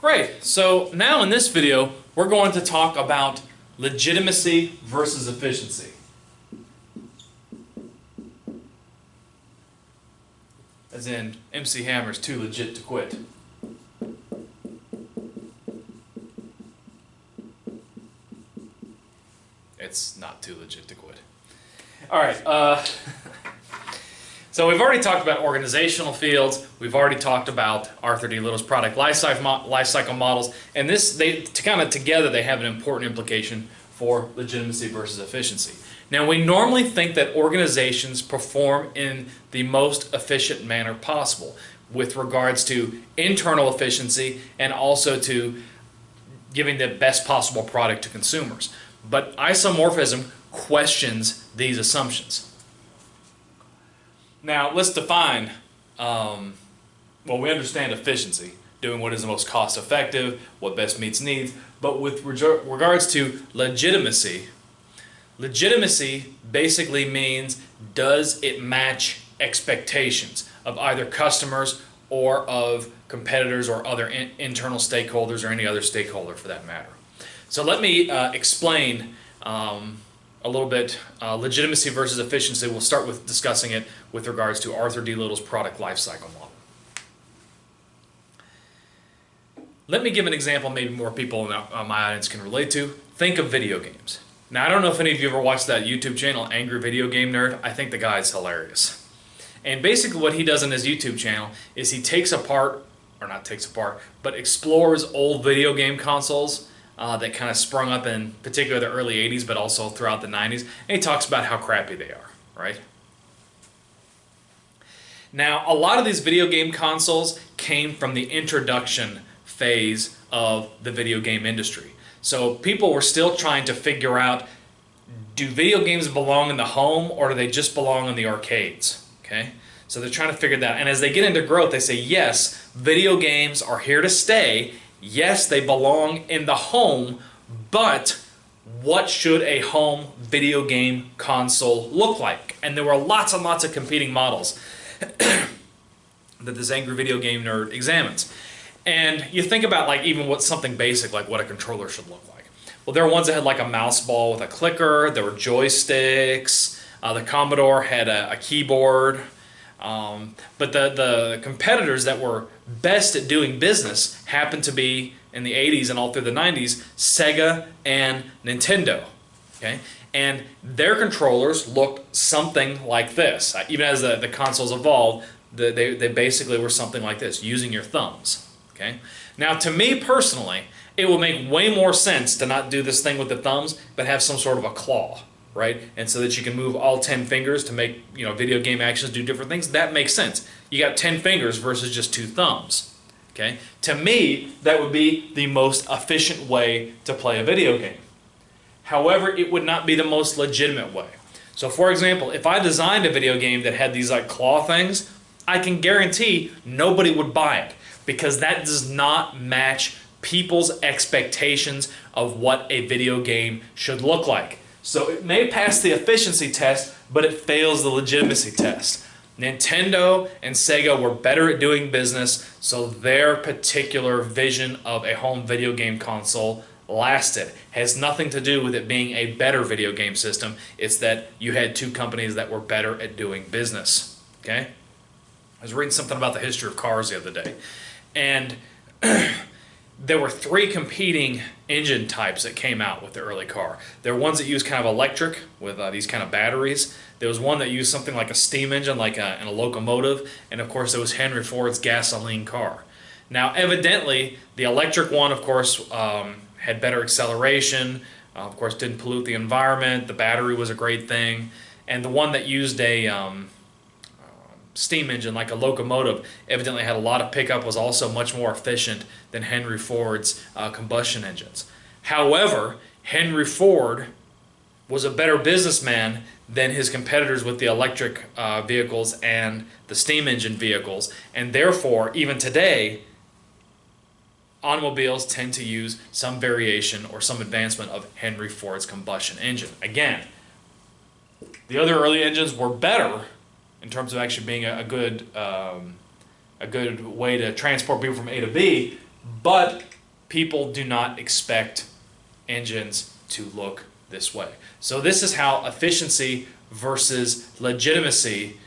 Great, so now in this video we're going to talk about legitimacy versus efficiency. As in, MC Hammer's too legit to quit. It's not too legit to quit. Alright, so we've already talked about organizational fields, we've already talked about Arthur D. Little's product lifecycle models, and together they have an important implication for legitimacy versus efficiency. Now we normally think that organizations perform in the most efficient manner possible with regards to internal efficiency and also to giving the best possible product to consumers. But isomorphism questions these assumptions. Now let's define, well, we understand efficiency, doing what is the most cost effective, what best meets needs, but with regards to legitimacy, legitimacy basically means does it match expectations of either customers or of competitors or other internal stakeholders or any other stakeholder for that matter. So let me explain a little bit legitimacy versus efficiency. We'll start with discussing it with regards to Arthur D. Little's product lifecycle model. Let me give an example maybe more people in my audience can relate to. Think of video games. Now I don't know if any of you ever watched that YouTube channel, Angry Video Game Nerd. I think the guy is hilarious. And basically what he does on his YouTube channel is he takes apart, or not takes apart, but explores old video game consoles that kind of sprung up in particular the early 80s but also throughout the 90s, and he talks about how crappy they are, right? Now a lot of these video game consoles came from the introduction phase of the video game industry. So people were still trying to figure out, do video games belong in the home or do they just belong in the arcades? Okay? So they're trying to figure that out. And as they get into growth, they say, yes, video games are here to stay. Yes, they belong in the home, but what should a home video game console look like? And there were lots and lots of competing models that this Angry Video Game Nerd examines. And you think about like even what something basic like what a controller should look like. Well, there were ones that had like a mouse ball with a clicker, there were joysticks, the Commodore had a keyboard, but the competitors that were best at doing business happened to be, in the 80s and all through the 90s, Sega and Nintendo. Okay? And their controllers looked something like this. Even as the consoles evolved, they basically were something like this, using your thumbs. Okay? Now to me personally, it will make way more sense to not do this thing with the thumbs, but have some sort of a claw, right? And so that you can move all 10 fingers to make, video game actions do different things. That makes sense. You got 10 fingers versus just 2 thumbs. Okay? To me, that would be the most efficient way to play a video game. However, it would not be the most legitimate way. So for example, if I designed a video game that had these like claw things, I can guarantee nobody would buy it because that does not match people's expectations of what a video game should look like. So it may pass the efficiency test, but it fails the legitimacy test. Nintendo and Sega were better at doing business, so their particular vision of a home video game console lasted. Has nothing to do with it being a better video game system. It's that you had two companies that were better at doing business. Okay? I was reading something about the history of cars the other day, and there were 3 competing engine types that came out with the early car. There were ones that used kind of electric with these kind of batteries. There was one that used something like a steam engine, like in a locomotive, and of course there was Henry Ford's gasoline car. Now evidently the electric one, of course, had better acceleration, of course didn't pollute the environment, the battery was a great thing, and the one that used a steam engine like a locomotive evidently had a lot of pickup, was also much more efficient than Henry Ford's combustion engines. However, Henry Ford was a better businessman than his competitors with the electric vehicles and the steam engine vehicles, and therefore even today automobiles tend to use some variation or some advancement of Henry Ford's combustion engine. Again, the other early engines were better in terms of actually being a good way to transport people from A to B, but people do not expect engines to look this way. So this is how efficiency versus legitimacy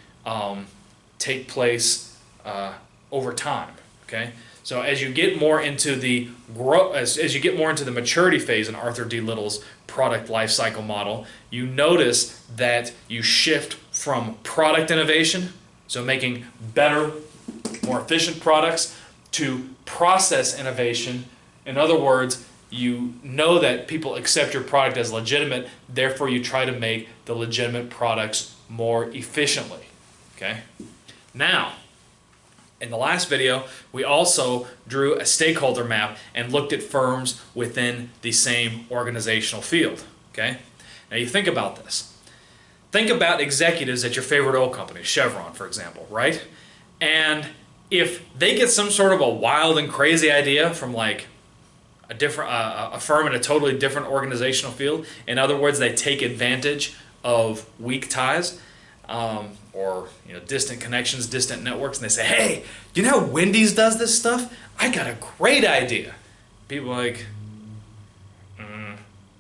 take place over time. Okay, so as you get more into the as you get more into the maturity phase in Arthur D. Little's product lifecycle model, you notice that you shift from product innovation, so making better, more efficient products, to process innovation. In other words, you know that people accept your product as legitimate, therefore you try to make the legitimate products more efficiently. Okay? Now, in the last video, we also drew a stakeholder map and looked at firms within the same organizational field. Okay? Now you think about this. Think about executives at your favorite oil company, Chevron, for example, right? And if they get some sort of a wild and crazy idea from like a firm in a totally different organizational field, in other words, they take advantage of weak ties, or distant connections, distant networks, and they say, "Hey, do you know how Wendy's does this stuff? I got a great idea." People are like,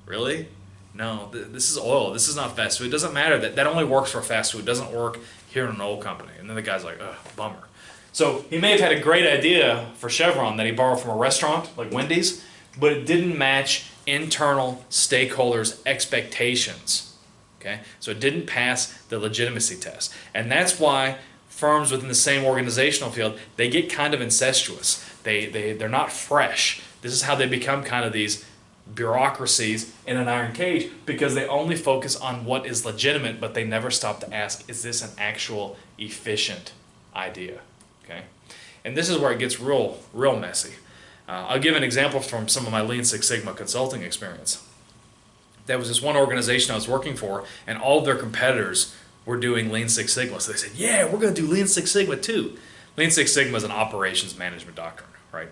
"Really? No, this is oil. This is not fast food. It doesn't matter. That only works for fast food. It doesn't work here in an oil company." And then the guy's like, "Ugh, bummer." So he may have had a great idea for Chevron that he borrowed from a restaurant like Wendy's, but it didn't match internal stakeholders' expectations. Okay, so it didn't pass the legitimacy test, and that's why firms within the same organizational field, they get kind of incestuous. They're not fresh. This is how they become kind of these bureaucracies in an iron cage, because they only focus on what is legitimate, but they never stop to ask, is this an actual efficient idea? Okay, and this is where it gets real messy. I'll give an example from some of my Lean Six Sigma consulting experience. There was this one organization I was working for, and all of their competitors were doing Lean Six Sigma. So they said, "Yeah, we're going to do Lean Six Sigma too." Lean Six Sigma is an operations management doctrine, right?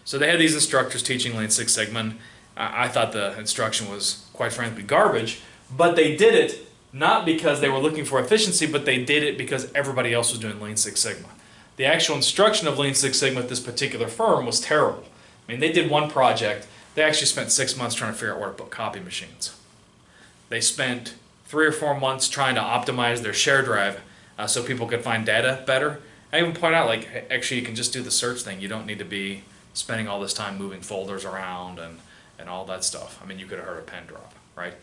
So they had these instructors teaching Lean Six Sigma, and I thought the instruction was, quite frankly, garbage, but they did it not because they were looking for efficiency, but they did it because everybody else was doing Lean Six Sigma. The actual instruction of Lean Six Sigma at this particular firm was terrible. I mean, they did one project. They actually spent 6 months trying to figure out where to put copy machines. They spent 3 or 4 months trying to optimize their share drive so people could find data better. I even point out, like, actually, you can just do the search thing. You don't need to be spending all this time moving folders around and all that stuff. I mean, you could have heard a pen drop, right?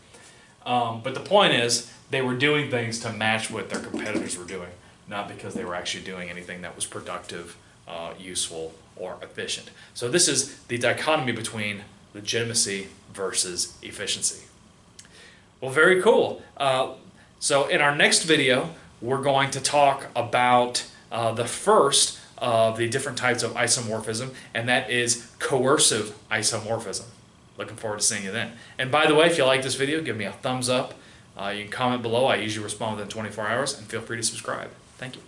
But the point is, they were doing things to match what their competitors were doing, not because they were actually doing anything that was productive, useful, or efficient. So this is the dichotomy between legitimacy versus efficiency. Well, very cool. So in our next video, we're going to talk about the first of the different types of isomorphism, and that is coercive isomorphism. Looking forward to seeing you then. And by the way, if you like this video, give me a thumbs up. You can comment below. I usually respond within 24 hours, and feel free to subscribe. Thank you.